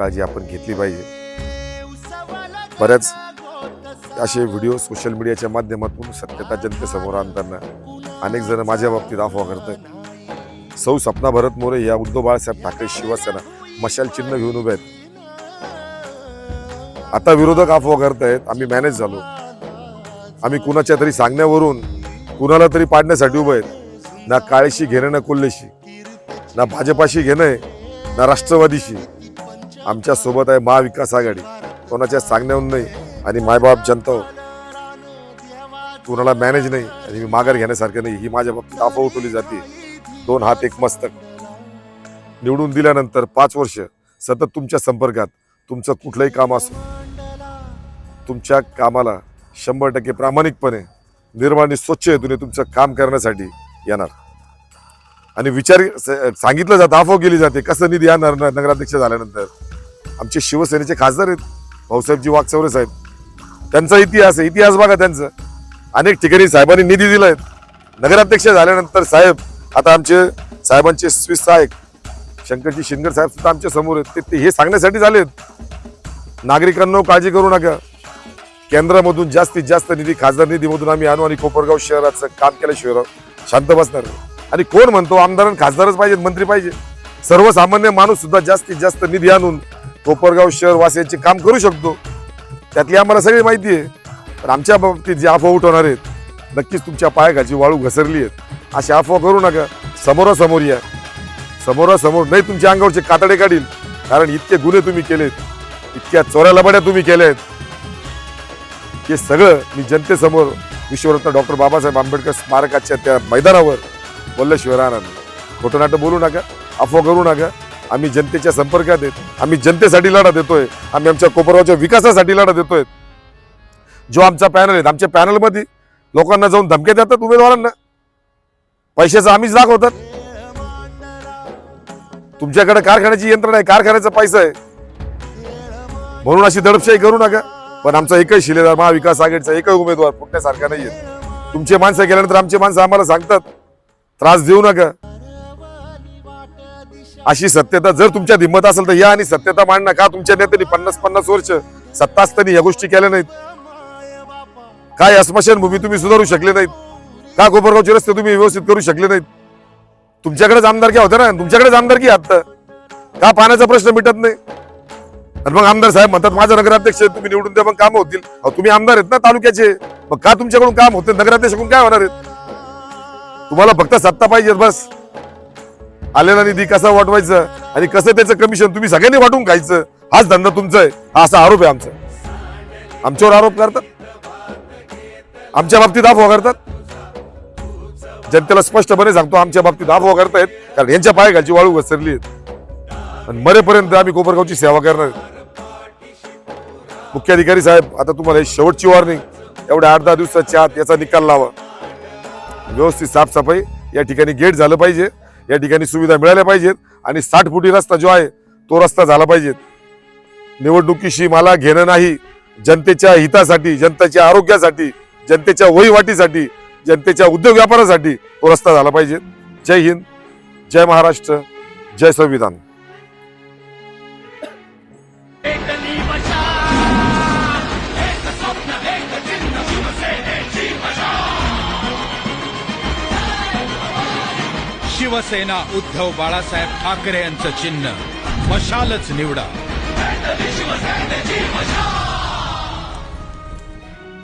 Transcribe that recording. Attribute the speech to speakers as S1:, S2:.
S1: काळजी आपण घेतली पाहिजे। बऱ्याच असे व्हिडिओ सोशल मीडियाच्या माध्यमातून सत्यता जनतेसमोर आणताना अनेक जण माझ्या बाबतीत अफवा करतात। सौ सपना भरत मोरे या उद्धव बाळासाहेब ठाकरे शिवसेना मशाल चिन्ह घेऊन उभे आहेत। आता विरोधक अफवा करतायत आम्ही मॅनेज झालो, आम्ही कुणाच्या तरी सांगण्यावरून कुणाला तरी पाडण्यासाठी उभे आहेत। ना काळेशी घेणं, ना कोल्हेशी, ना भाजपाशी घेणं, ना राष्ट्रवादीशी। आमच्या सोबत आहे महाविकास आघाडी, कोणाच्या सांगण्यावरून नाही आणि मायबाप जनता कुणाला मॅनेज नाही आणि मी माघार घेण्यासारखं नाही, ही माझ्या बाबतीत अफवा उठवली जाते। 2 हात एक मस्तक। निवडून दिल्यानंतर 5 वर्ष सतत तुमच्या संपर्कात, तुमचं कुठलंही काम असो तुमच्या कामाला 100% प्रामाणिकपणे निर्मळ स्वच्छ हेतूने तुमचं काम करण्यासाठी येणार। आणि विचार सांगितलं जातं, अफवा केली जाते कसं निधी येणार नगराध्यक्ष झाल्यानंतर। आमचे शिवसेनेचे खासदार आहेत भाऊसाहेबजी वागचौरे साहेब, त्यांचा इतिहास आहे, इतिहास बघा त्यांचा। अनेक ठिकाणी साहेबांनी निधी दिलाय। नगराध्यक्ष झाल्यानंतर साहेब, आता आमचे साहेबांचे स्विस सहाय्यक शंकरजी शिंदे साहेब सुद्धा आमच्या समोर आहेत, ते हे सांगण्यासाठी झालेत नागरिकांना काळजी करू नका, केंद्रामधून जास्तीत जास्त निधी खासदार निधीमधून आम्ही आणू आणि कोपरगाव शहराचं काम केल्याशिवाय शांत बसणार। आणि कोण म्हणतो आमदार खासदारच पाहिजेत, मंत्री पाहिजे? सर्वसामान्य माणूस सुद्धा जास्तीत जास्त निधी आणून कोपरगाव शहर वासियांचे काम करू शकतो, त्यातली आम्हाला सगळी माहिती आहे। पण आमच्या बाबतीत जे अफवा उठवणार आहेत, नक्कीच तुमच्या पायाखालची वाळू घसरली आहेत। अशी अफवा करू नका, समोरासमोर या, समोरासमोर नाही तुमच्या अंगावरचे कातडे काढील, कारण इतके गुन्हे तुम्ही केलेत, इतक्या चोऱ्या लबाड्या तुम्ही केल्यात, हे सगळं मी जनतेसमोर विश्वरत्न डॉक्टर बाबासाहेब आंबेडकर स्मारकाच्या त्या मैदानावर बोलल्याशिवाय राहणार नाही। खोटं नाटं बोलू नका, अफवा करू नका। आम्ही जनतेच्या संपर्कात आहेत, आम्ही जनतेसाठी लढा देतोय, आम्ही आमच्या कोपरगावच्या विकासासाठी लढा देतोय। जो आमचा पॅनल आहे, आमच्या पॅनलमध्ये लोकांना जाऊन धमक्या देतात उमेदवारांना, पैशाचं आम्हीच दाखवतात। तुमच्याकडे कारखान्याची यंत्रणा आहे, कारखान्याचा पैसा आहे, म्हणून अशी दडपशाही करू नका। पण आमचा एकही शिलेदार महाविकास आघाडीचा एकही उमेदवार फुटण्यासारखा नाहीये। तुमचे माणसं गेल्यानंतर आमचे माणसं आम्हाला सांगतात त्रास देऊ नका। अशी सत्यता जर तुमच्या हिंमत असेल तर या आणि सत्यता मांडणं। का तुमच्या नेत्यांनी 50-50 वर्ष सत्ता असताना या गोष्टी केल्या नाहीत? काय स्मशानभूमी तुम्ही सुधारू शकले नाहीत? का कोपरगावचे रस्ते तुम्ही व्यवस्थित करू शकले नाहीत? तुमच्याकडेच आमदारकी होत्या ना, तुमच्याकडेच आमदारकी आता का पाण्याचा प्रश्न मिटत नाही? आणि मग आमदार साहेब म्हणतात माझा नगराध्यक्ष तुम्ही निवडून द्या, मग काम होतील। तुम्ही आमदार आहेत ना तालुक्याचे, मग का तुमच्याकडून काम होते? नगराध्यक्षकडून काय होणार आहेत? तुम्हाला फक्त सत्ता पाहिजे बस। आलेला निधी कसा वाटवायचा आणि कसं त्याचं कमिशन तुम्ही सगळ्यांनी वाटून खायचं, हाच धंदा तुमचा आहे, हा असा आरोप आहे आमचा। आमच्यावर आरोप करतात, आमच्या बाबतीत अफवा करतात। जनतेला स्पष्टपणे सांगतो आमच्या बाबतीत अफवा करतायत, कारण यांच्या पायाखालची वाळू घसरली आहे आणि मरेपर्यंत आम्ही कोपरगावची सेवा करणार। मुख्याधिकारी साहेब, आता तुम्हाला शेवटची वॉर्निंग, एवढ्या 8-10 दिवसाच्या आत याचा निकाल लावा। व्यवस्थित साफसफाई या ठिकाणी, गेट झालं पाहिजे, या ठिकाणी सुविधा मिळाल्या पाहिजेत आणि 60 फुटी रस्ता जो आहे तो रस्ता झाला पाहिजे। निवडणुकीशी मला घेणं नाही, जनतेच्या हितासाठी, जनतेच्या आरोग्यासाठी, जनतेच्या वहिवाटीसाठी, जनतेच्या उद्योग व्यापारासाठी तो रस्ता झाला पाहिजे। जय हिंद, जय महाराष्ट्र, जय संविधान।
S2: शिवसेना उद्धव बाळासाहेब ठाकरे यांचं चिन्ह मशालच निवडा।